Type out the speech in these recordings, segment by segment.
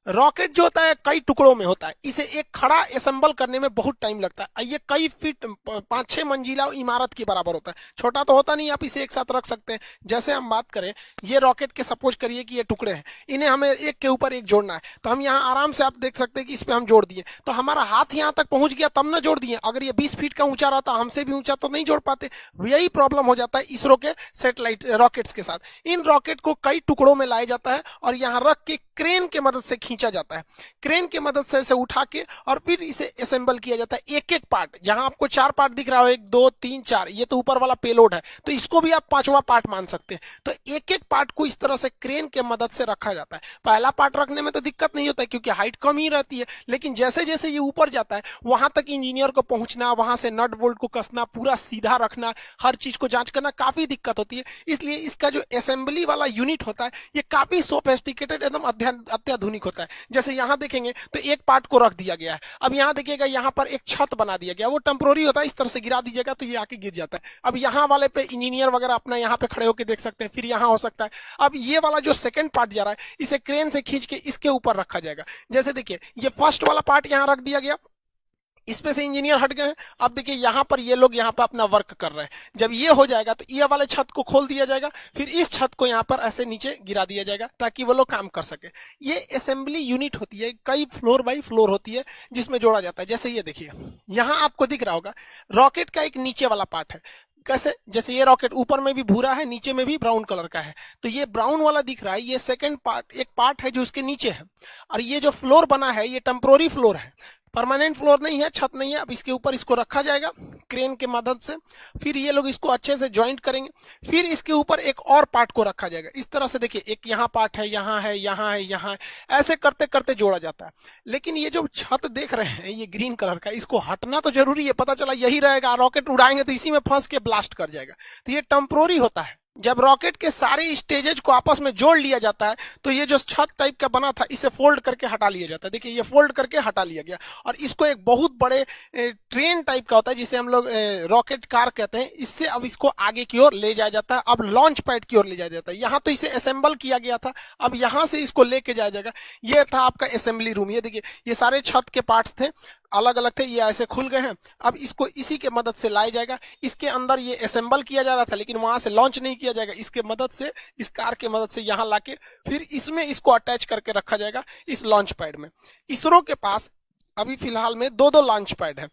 Rocket जो होता है कई टुकड़ों में होता है, इसे एक खड़ा असेंबल करने में बहुत टाइम लगता है। ये कई फीट 5-6 मंजिला इमारत के बराबर होता है। छोटा तो होता नहीं, आप इसे एक साथ रख सकते हैं। जैसे हम बात करें, ये रॉकेट के सपोज करिए कि ये टुकड़े हैं, इन्हें हमें एक के ऊपर एक जोड़ना है, तो हम यहाँ आराम से आप देख सकते हैं कि इस पे हम जोड़ दिए, तो हमारा हाथ यहाँ तक पहुंच गया तब ना जोड़ दिए। अगर ये 20 फीट का ऊंचा रहता, हमसे भी ऊंचा, तो नहीं जोड़ पाते। यही प्रॉब्लम हो जाता है इसरो के सैटेलाइट रॉकेट्स के साथ। इन रॉकेट को कई टुकड़ों में लाया जाता है और यहाँ रख के क्रेन के मदद से खींचा जाता है। क्रेन की मदद से इसे उठा के और फिर इसे असेंबल किया जाता है। एक एक पार्ट, जहां आपको 4 पार्ट दिख रहा हो, 1 2 3 4, ये तो ऊपर वाला पेलोड है, तो इसको भी आप 5वां पार्ट मान सकते हैं। तो एक एक पार्ट को इस तरह से क्रेन के मदद से रखा जाता है। पहला पार्ट रखने में तो दिक्कत नहीं होता है क्योंकि हाइट कम ही रहती है, लेकिन जैसे जैसे ये ऊपर जाता है वहां तक इंजीनियर को पहुंचना, वहां से नट बोल्ट को कसना, पूरा सीधा रखना, हर चीज को जांच करना काफी दिक्कत होती है। इसलिए इसका जो असेंबली वाला यूनिट होता है ये काफी सोफिस्टिकेटेड, एकदम अत्याधुनिक होता है। जैसे यहाँ देखेंगे तो एक पार्ट को रख दिया गया है। अब यहाँ देखिएगा, यहाँ पर एक छत बना दिया गया, वो टेम्पोररी होता है, इस तरह से गिरा दीजिएगा तो ये आके गिर जाता है। अब यहाँ वाले पे इंजीनियर वगैरह अपना यहाँ पे खड़े होकर देख सकते हैं, फिर यहाँ हो सकता है। अब ये वाला जो सेकंड पार्ट जा रहा है, इसे क्रेन से खींच के इसके ऊपर रखा जाएगा। जैसे देखिए, ये फर्स्ट वाला पार्ट यहाँ रख दिया गया, इसमें से इंजीनियर हट गए हैं। अब देखिए यहाँ पर ये लोग यहाँ पर अपना वर्क कर रहे हैं। जब ये हो जाएगा तो ये वाले छत को खोल दिया जाएगा, फिर इस छत को यहाँ पर ऐसे नीचे गिरा दिया जाएगा ताकि वो लोग काम कर सके। ये असेंबली यूनिट होती है, कई फ्लोर बाई फ्लोर होती है जिसमें जोड़ा जाता है। जैसे ये देखिए, यहाँ आपको दिख रहा होगा रॉकेट का एक नीचे वाला पार्ट है। कैसे? जैसे ये रॉकेट ऊपर में भी भूरा है, नीचे में भी ब्राउन कलर का है, तो ये ब्राउन वाला दिख रहा है, ये सेकंड पार्ट, एक पार्ट है जो उसके नीचे है। और ये जो फ्लोर बना है ये टेम्पोररी फ्लोर है, परमानेंट फ्लोर नहीं है, छत नहीं है। अब इसके ऊपर इसको रखा जाएगा क्रेन के मदद से, फिर ये लोग इसको अच्छे से ज्वाइंट करेंगे, फिर इसके ऊपर एक और पार्ट को रखा जाएगा। इस तरह से देखिए, एक यहाँ पार्ट है, यहाँ है, यहाँ है, यहाँ है, ऐसे करते करते जोड़ा जाता है। लेकिन ये जो छत देख रहे हैं ये ग्रीन कलर का, इसको हटना तो जरूरी है, पता चला यही रहेगा, रॉकेट उड़ाएंगे तो इसी में फंस के ब्लास्ट कर जाएगा। तो ये टेम्पोररी होता है। जब रॉकेट के सारे स्टेजेज को आपस में जोड़ लिया जाता है तो ये जो छत टाइप का बना था इसे फोल्ड करके हटा लिया जाता है। देखिए, ये फोल्ड करके हटा लिया गया और इसको एक बहुत बड़े ट्रेन टाइप का होता है जिसे हम लोग रॉकेट कार कहते हैं, इससे अब इसको आगे की ओर ले जाया जाता है। अब लॉन्च पैड की ओर ले जाया जाता है। यहाँ तो इसे असेंबल किया गया था, अब यहाँ से इसको लेके जाया जाएगा। ये था आपका असेंबली रूम। ये देखिए, ये सारे छत के पार्ट्स थे, अलग अलग थे, ये ऐसे खुल गए हैं। अब इसको इसी के मदद से लाया जाएगा। इसके अंदर ये असेंबल किया जा रहा था लेकिन वहां से लॉन्च नहीं किया जाएगा, इसके मदद से, इस कार के मदद से यहाँ लाके फिर इसमें इसको अटैच करके रखा जाएगा इस लॉन्च पैड में। इसरो के पास अभी फिलहाल में 2-2 लॉन्च पैड है।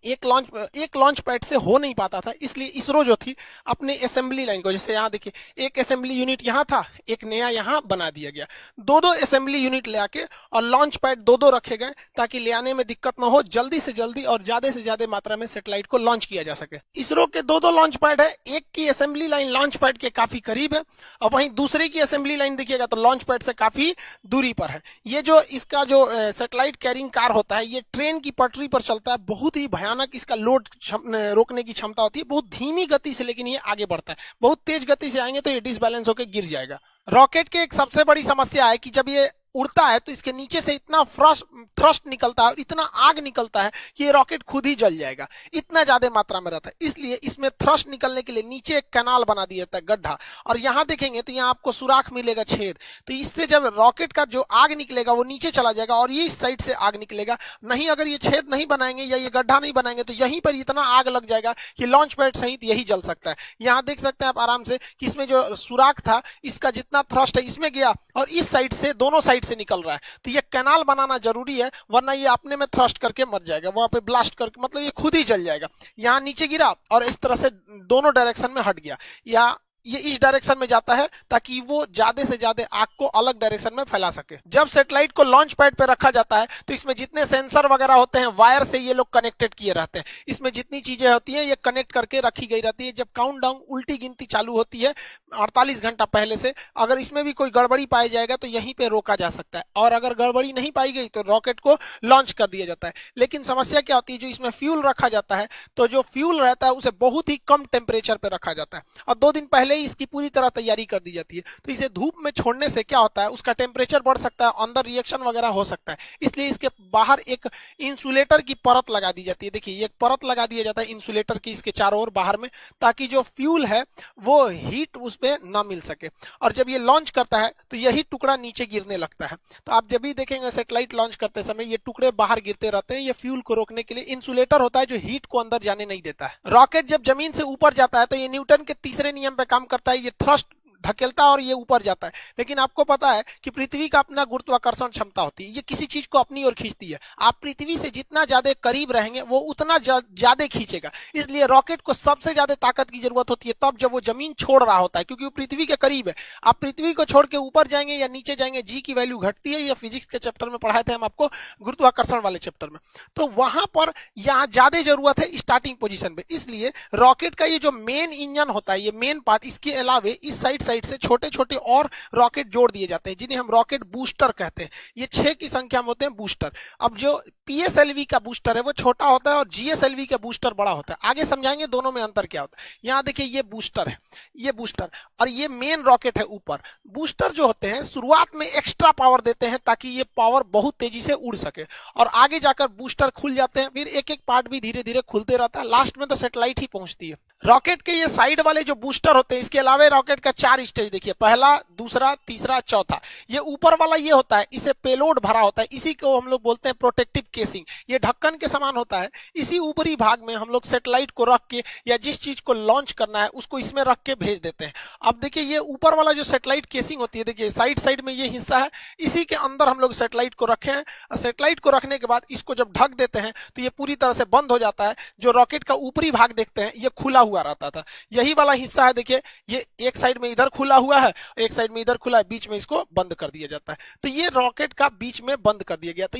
एक लॉन्च पैड से हो नहीं पाता था, इसलिए इसरो जो थी अपने असेंबली लाइन को, जैसे यहाँ देखिए, एक असेंबली यूनिट यहाँ था, एक नया यहाँ बना दिया गया, 2-2 असेंबली यूनिट ले आके और लॉन्च पैड 2-2 रखे गए ताकि ले आने में दिक्कत ना हो, जल्दी से जल्दी और ज्यादा से ज्यादा मात्रा में सैटेलाइट को लॉन्च किया जा सके। इसरो के 2-2 लॉन्च पैड है, एक की असेंबली लाइन लॉन्च पैड के काफी करीब है और वहीं दूसरे की असेंबली लाइन देखिएगा तो लॉन्च पैड से काफी दूरी पर है। ये जो इसका जो सैटेलाइट कैरिंग कार होता है, ये ट्रेन की पटरी पर चलता है, बहुत ही भयानक इसका लोड रोकने की क्षमता होती है, बहुत धीमी गति से लेकिन ये आगे बढ़ता है। बहुत तेज गति से आएंगे तो ये डिसबैलेंस होकर गिर जाएगा। रॉकेट की एक सबसे बड़ी समस्या है कि जब ये उड़ता है तो इसके नीचे से इतना थ्रस्ट निकलता है और इतना आग निकलता है कि ये रॉकेट खुद ही जल जाएगा, इतना ज्यादा मात्रा में रहता है। इसलिए इसमें थ्रस्ट निकलने के लिए नीचे एक कैनाल बना दिया जाता है, गड्ढा, और यहाँ देखेंगे तो यहाँ आपको सुराख मिलेगा, छेद। तो इससे जब रॉकेट का जो आग निकलेगा वो नीचे चला जाएगा और ये इस साइड से आग निकलेगा। नहीं, अगर ये छेद नहीं बनाएंगे या ये गड्ढा नहीं बनाएंगे तो यहीं पर इतना आग लग जाएगा कि लॉन्च पैड सहित यही जल सकता है। यहाँ देख सकते हैं आप आराम से कि इसमें जो सुराख था, इसका जितना थ्रस्ट है इसमें गया और इस साइड से, दोनों साइड से निकल रहा है। तो ये कैनाल बनाना जरूरी है, वरना ये अपने में थ्रस्ट करके मर जाएगा, वहां पे ब्लास्ट करके, मतलब ये खुद ही जल जाएगा। यहाँ नीचे गिरा और इस तरह से दोनों डायरेक्शन में हट गया, या ये इस डायरेक्शन में जाता है ताकि वो ज्यादा से ज्यादा आग को अलग डायरेक्शन में फैला सके। जब सैटेलाइट को लॉन्च पैड पे रखा जाता है तो इसमें जितने सेंसर वगैरह होते हैं वायर से ये लोग कनेक्टेड किए रहते हैं। इसमें जितनी चीजें होती हैं ये कनेक्ट करके रखी गई रहती है। जब काउंटडाउन, उल्टी गिनती चालू होती है 48 घंटा पहले से, अगर इसमें भी कोई गड़बड़ी पाई जाएगा तो यहीं पे रोका जा सकता है, और अगर गड़बड़ी नहीं पाई गई तो रॉकेट को लॉन्च कर दिया जाता है। लेकिन समस्या क्या होती है, जो इसमें फ्यूल रखा जाता है तो जो फ्यूल रहता है उसे बहुत ही कम टेम्परेचर पे रखा जाता है। और 2 दिन पहले पहले ही इसकी पूरी तरह तैयारी कर दी जाती है। तो इसे धूप में छोड़ने से क्या होता है, उसका टेम्परेचर बढ़ सकता है, अंदर रिएक्शन वगैरह हो सकता है, इसलिए इसके बाहर एक इंसुलेटर की परत लगा दी जाती है। देखिए ये एक परत लगा दिया जाता है इंसुलेटर की इसके चारों ओर बाहर में, ताकि जो फ्यूल है वो हीट उस पर ना मिल सके। और जब ये लॉन्च करता है तो यही टुकड़ा नीचे गिरने लगता है। तो आप जब भी देखेंगे सैटेलाइट लॉन्च करते समय ये टुकड़े बाहर गिरते रहते हैं, ये फ्यूल को रोकने के लिए इंसुलेटर होता है जो हीट को अंदर जाने नहीं देता है। रॉकेट जब जमीन से ऊपर जाता है तो ये न्यूटन के तीसरे नियम पे काम करता है, ये थ्रस्ट धकेलता है और ये ऊपर जाता है। लेकिन आपको पता है कि पृथ्वी का अपना गुरुत्वाकर्षण क्षमता होती है, ये किसी चीज को अपनी ओर खींचती है। आप पृथ्वी से जितना ज्यादा करीब रहेंगे वो उतना ज्यादा खींचेगा। इसलिए रॉकेट को सबसे ज्यादा ताकत की जरूरत होती है तब जब वो जमीन छोड़ रहा होता है, क्योंकि वो पृथ्वी के करीब है। आप पृथ्वी को छोड़ के ऊपर जाएंगे या नीचे जाएंगे, जी की वैल्यू घटती है। ये फिजिक्स के चैप्टर में पढ़ाए थे हम आपको, गुरुत्वाकर्षण वाले चैप्टर में। तो वहां पर यहाँ ज्यादा जरूरत है स्टार्टिंग पोजीशन पे। इसलिए रॉकेट का ये जो मेन इंजन होता है, ये मेन पार्ट, इसके अलावे इस साइड से छोटे छोटे और रॉकेट जोड़ दिए जाते हैं जिन्हें हम रॉकेट बूस्टर कहते हैं। ये 6 की संख्या में होते हैं बूस्टर। अब जो पीएसएलवी का बूस्टर है वो छोटा होता है और जीएसएलवी का बूस्टर बड़ा होता है। आगे समझाएंगे दोनों में अंतर क्या होता है। यहां देखिए ये बूस्टर है, ये बूस्टर, और ये मेन रॉकेट है ऊपर। बूस्टर जो होते हैं शुरुआत में एक्स्ट्रा पावर देते हैं ताकि ये पावर बहुत तेजी से उड़ सके, और आगे जाकर बूस्टर खुल जाते हैं, फिर एक एक पार्ट भी धीरे धीरे खुलते रहता है, लास्ट में तो सैटेलाइट ही पहुंचती है। रॉकेट के ये साइड वाले जो बूस्टर होते हैं, इसके अलावा रॉकेट का 4 स्टेज देखिए, पहला, दूसरा, तीसरा, चौथा। ये ऊपर वाला ये होता है, इसे पेलोड भरा होता है, इसी को हम लोग बोलते हैं प्रोटेक्टिव केसिंग। ये ढक्कन के समान होता है। इसी ऊपरी भाग में हम लोग सैटेलाइट को रख के या जिस चीज को लॉन्च करना है उसको इसमें रख के भेज देते हैं। अब देखिए ये ऊपर वाला जो सैटेलाइट केसिंग होती है, देखिए साइड साइड में ये हिस्सा है, इसी के अंदर हम लोग सैटेलाइट को रखे हैं। सैटेलाइट को रखने के बाद इसको जब ढक देते हैं तो ये पूरी तरह से बंद हो जाता है। जो रॉकेट का ऊपरी भाग देखते हैं ये खुला हुआ रहता था, यही वाला हिस्सा है। देखिए ये एक साइड में इधर खुला हुआ है, एक साइड में इधर खुला है, बीच में इसको बंद कर दिया जाता है। तो ये रॉकेट का बीच में बंद कर दिया गया। तो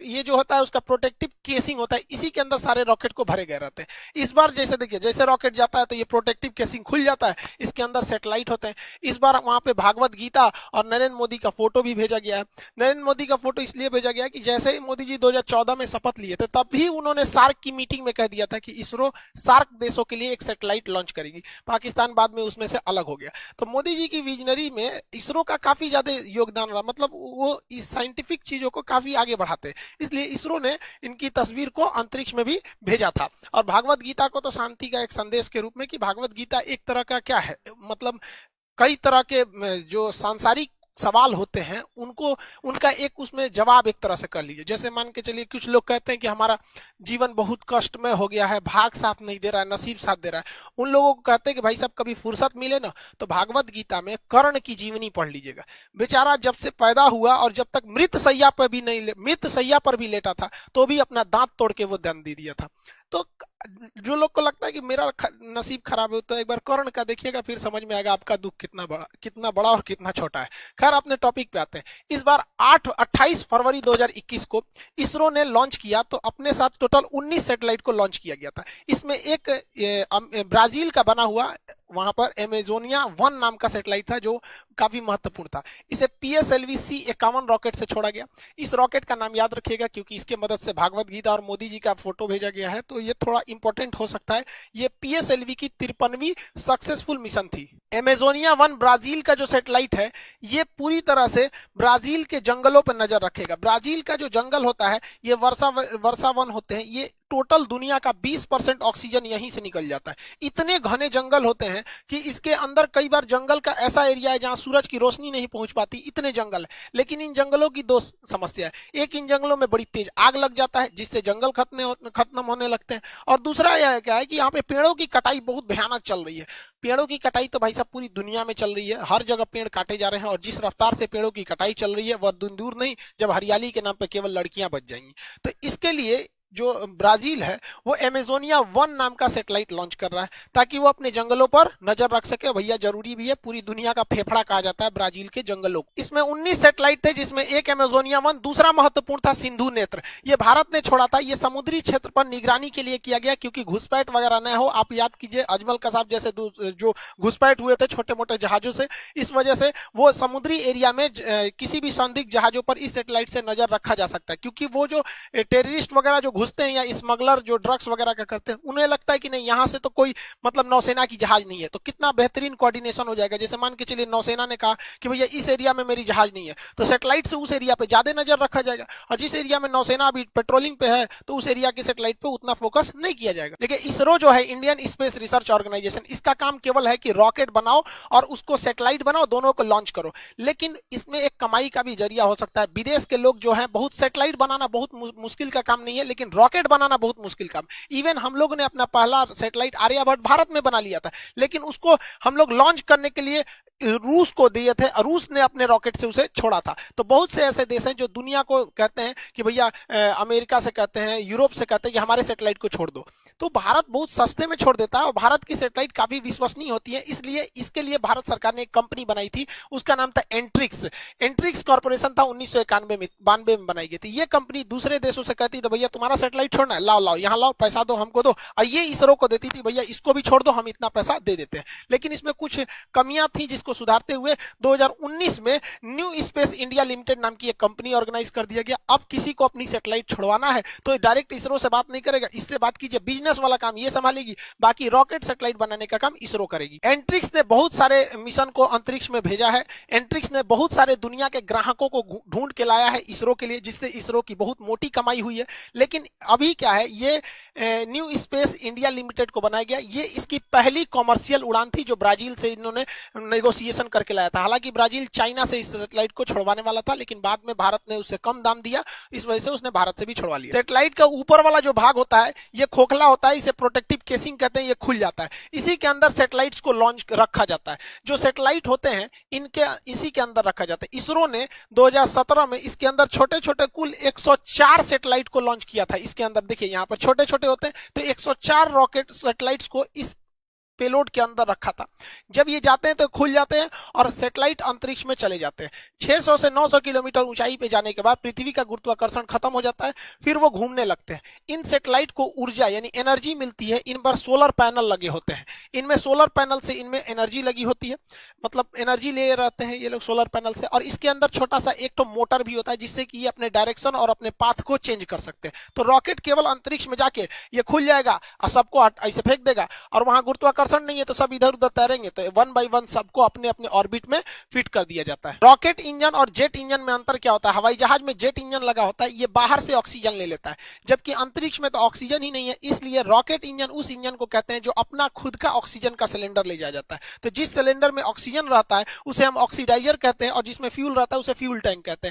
ये जो होता है उसका प्रोटेक्टिव केसिंग होता है, इसी के अंदर सारे रॉकेट को भरे गए रहते हैं। इस बार जैसे देखिए, जैसे रॉकेट जाता है तो ये प्रोटेक्टिव केसिंग खुल जाता है, इसके अंदर सैटेलाइट होते हैं। इस बार वहां पे भागवत गीता और नरेंद्र मोदी का फोटो भी भेजा गया है। नरेंद्र मोदी का फोटो इसलिए भेजा गया कि जैसे ही मोदी जी 2014 में शपथ लिए थे तब भी उन्होंने सार्क की मीटिंग में कह दिया था कि इसरो सार्क देशों के लिए एक सैटेलाइट लॉन्च करेगी। पाकिस्तान बाद में उसमें से अलग हो गया। तो मोदी जी की विजनरी में इसरो का काफी ज्यादा योगदान रहा, मतलब वो इस साइंटिफिक चीजों को काफी आगे बढ़ाते हैं, इसलिए इसरो ने इनकी तस्वीर को अंतरिक्ष में भी भेजा था। और भागवत गीता को तो शांति का एक संदेश के रूप में, कि भागवत गीता एक तरह का क्या है, मतलब कई तरह के जो सांसारिक सवाल होते हैं उनको, उनका एक उसमें जवाब एक तरह से कर लीजिए। जैसे मान के चलिए कुछ लोग कहते हैं कि हमारा जीवन बहुत कष्टमय हो गया है, भाग साथ नहीं दे रहा है, नसीब साथ दे रहा है। उन लोगों को कहते हैं कि भाई साहब कभी फुर्सत मिले ना तो भागवत गीता में कर्ण की जीवनी पढ़ लीजिएगा। बेचारा जब से पैदा हुआ और जब तक मृत सैया पर भी लेटा था तो भी अपना दांत तोड़ के वो दम दे दिया था। तो जो लोग को लगता है कि मेरा नसीब खराब है, तो एक बार कर्ण का देखिएगा, फिर समझ में आएगा आपका दुख कितना बड़ा और कितना छोटा है। खैर अपने टॉपिक पे आते हैं। इस बार 28 फरवरी 2021 को इसरो ने लॉन्च किया, तो अपने साथ टोटल 19 सैटेलाइट को लॉन्च किया गया था। इसमें एक ब्राजील का बना हुआ वहां पर एमेजोनिया 1 नाम का सैटेलाइट था जो काफी महत्वपूर्ण था। इसे पीएसएलवी C51 रॉकेट से छोड़ा गया। इस रॉकेट का नाम याद रखिएगा क्योंकि इसके मदद से भागवत गीता और मोदी जी का फोटो भेजा गया है, तो ये थोड़ा इंपॉर्टेंट हो सकता है। ये पीएसएलवी की 53वीं सक्सेसफुल मिशन थी। एमेजोनिया 1 ब्राजील का जो सैटेलाइट है ये पूरी तरह से ब्राजील के जंगलों पर नजर रखेगा। ब्राजील का जो जंगल होता है ये वर्षा वन होते हैं, ये टोटल दुनिया का 20% ऑक्सीजन यहीं से निकल जाता है। इतने घने जंगल होते हैं कि इसके अंदर कई बार जंगल का ऐसा एरिया है जहां सूरज की रोशनी नहीं पहुंच पाती, इतने जंगल है। लेकिन इन जंगलों की 2 समस्या है। एक, इन जंगलों में बड़ी तेज आग लग जाता है जिससे जंगल खत्म होने लगते हैं, और दूसरा यह क्या है कि यहाँ पे पेड़ों की कटाई बहुत भयानक चल रही है। पेड़ों की कटाई तो भाई साहब पूरी दुनिया में चल रही है, हर जगह पेड़ काटे जा रहे हैं, और जिस रफ्तार से पेड़ों की कटाई चल रही है वह दूर नहीं जब हरियाली के नाम पे केवल लड़कियां बच जाएंगी। तो इसके लिए जो ब्राजील है वो एमेजोनिया 1 नाम का सैटेलाइट लॉन्च कर रहा है ताकि वो अपने जंगलों पर नजर रख सके। भैया जरूरी भी है, पूरी दुनिया का फेफड़ा कहा जाता है ब्राजील के जंगलों को। इसमें 19 सैटेलाइट थे जिसमें एक एमेजोनिया 1, दूसरा महत्वपूर्ण था सिंधु नेत्र। ये भारत ने छोड़ा था। ये समुद्री क्षेत्र पर निगरानी के लिए किया गया क्योंकि घुसपैठ वगैरह न हो। आप याद कीजिए अजमल कसाब जैसे जो घुसपैठ हुए थे छोटे मोटे जहाजों से, इस वजह से वो समुद्री एरिया में किसी भी संदिग्ध जहाजों पर इस सैटेलाइट से नजर रखा जा सकता है, क्योंकि वो जो टेररिस्ट वगैरह जो घुसते हैं या स्मगलर जो ड्रग्स वगैरह का करते हैं, उन्हें लगता है कि नहीं यहाँ से तो कोई मतलब नौसेना की जहाज नहीं है, तो कितना बेहतरीन कोऑर्डिनेशन हो जाएगा। जैसे मान के चलिए नौसेना ने कहा कि भैया इस एरिया में मेरी जहाज नहीं है, तो सैटेलाइट से उस एरिया पे ज्यादा नजर रखा जाएगा, और जिस एरिया में नौसेना अभी पेट्रोलिंग पे है तो उस एरिया के सैटेलाइट पे उतना फोकस नहीं किया जाएगा। लेकिन इसरो जो है, इंडियन स्पेस रिसर्च ऑर्गेनाइजेशन, इसका काम केवल है कि रॉकेट बनाओ और उसको सैटेलाइट बनाओ, दोनों को लॉन्च करो। लेकिन इसमें एक कमाई का भी जरिया हो सकता है। विदेश के लोग जो है, बहुत सैटेलाइट बनाना बहुत मुश्किल का काम नहीं है, लेकिन रॉकेट बनाना बहुत मुश्किल काम। इवन हम लोग ने अपना पहला सैटेलाइट आर्यभट्ट भारत में बना लिया था, लेकिन उसको हम लोग लॉन्च करने के लिए रूस को दिए थे, रूस ने अपने रॉकेट से उसे छोड़ा था। तो बहुत से ऐसे देश हैं जो दुनिया को कहते हैं कि भैया अमेरिका से कहते हैं, यूरोप से कहते हैं कि हमारे सैटेलाइट को छोड़ दो, तो भारत बहुत सस्ते में छोड़ देता है, और भारत की सैटेलाइट काफी विश्वसनीय होती है। इसलिए इसके लिए भारत सरकार ने एक कंपनी बनाई थी, उसका नाम था एंट्रिक्स। एंट्रिक्स कॉर्पोरेशन था, 1992 में बनाई गई थी। ये कंपनी दूसरे देशों से कहती थी भैया तुम्हारा सैटेलाइट छोड़ना है, लाओ लाओ यहाँ लाओ, पैसा दो हमको दो, और ये इसरो को देती थी भैया इसको भी छोड़ दो, हम इतना पैसा दे देते हैं। लेकिन इसमें कुछ कमियां थी जिसको सुधारते हुए 2019 में न्यू स्पेस इंडिया लिमिटेड नाम की एक कंपनी ऑर्गेनाइज कर दिया गया। अब किसी को अपनी सैटेलाइट छुड़वाना है तो डायरेक्ट इसरो से बात नहीं करेगा, इससे बात कीजिए, बिजनेस वाला काम ये संभालेगी, बाकी रॉकेट सैटेलाइट बनाने का काम इसरो करेगी। एंट्रिक्स ने बहुत सारे मिशन को अंतरिक्ष में भेजा है। एंट्रिक्स ने बहुत सारे दुनिया के ग्राहकों को ढूंढ के लाया है इसरो के लिए, जिससे इसरो की बहुत मोटी कमाई हुई है। लेकिन अभी क्या है, ये न्यू स्पेस इंडिया लिमिटेड को बनाया गया, ये इसकी पहली कॉमर्शियल उड़ान थी जो ब्राजील से इन्होंने नेगोशिएशन करके लाया था। हालांकि ब्राजील चाइना से इस सैटेलाइट को छुड़वाने वाला था, लेकिन बाद में भारत ने उससे कम दाम दिया, इस वजह से उसने भारत से भी छुड़वा लिया। सैटेलाइट का ऊपर वाला जो भाग होता है ये खोखला होता है, इसे प्रोटेक्टिव केसिंग कहते हैं, ये खुल जाता है, इसी के अंदर सैटेलाइट्स को लॉन्च रखा जाता है। जो सैटेलाइट होते हैं इनके इसी के अंदर रखा जाता है। इसरो ने 2017 में इसके अंदर छोटे छोटे कुल 104 सैटेलाइट को लॉन्च किया था। इसके अंदर देखिए यहाँ पर छोटे छोटे होते हैं, तो 104 रॉकेट सैटेलाइट्स को इस पेलोड के अंदर रखा था। जब ये जाते हैं तो खुल जाते हैं और सैटेलाइट अंतरिक्ष में चले जाते हैं। 600 से 900 किलोमीटर ऊंचाई पे जाने के बाद पृथ्वी का गुरुत्वाकर्षण खत्म हो जाता है, फिर वो घूमने लगते हैं। इन सैटेलाइट को ऊर्जा यानी एनर्जी मिलती है, इन पर सोलर पैनल लगे होते हैं, इनमें सोलर पैनल से इनमें एनर्जी लगी होती है, मतलब एनर्जी ले रहते हैं ये लोग सोलर पैनल से। और इसके अंदर छोटा सा एक तो मोटर भी होता है जिससे कि ये अपने डायरेक्शन और अपने पाथ को चेंज कर सकते हैं। तो रॉकेट केवल अंतरिक्ष में जाके ये खुल जाएगा और सबको ऐसे फेंक देगा, और वहां गुरुत्वाकर्षण नहीं है तो सब इधर उधर तैरेंगे, तो वन बाय वन सबको अपने अपने ऑर्बिट में फिट कर दिया जाता है। रॉकेट इंजन और जेट इंजन में अंतर क्या होता है? हवाई जहाज में जेट इंजन लगा होता है, ये बाहर से ऑक्सीजन ले लेता है, जबकि अंतरिक्ष में तो ऑक्सीजन ही नहीं है, इसलिए रॉकेट इंजन उस इंजन को कहते हैं जो अपना खुद का ऑक्सीजन का सिलेंडर ले जाया जाता है। तो जिस सिलेंडर में ऑक्सीजन रहता है उसे हम ऑक्सीडाइजर कहते हैं, और जिसमें फ्यूल रहता है उसे फ्यूल टैंक कहते हैं।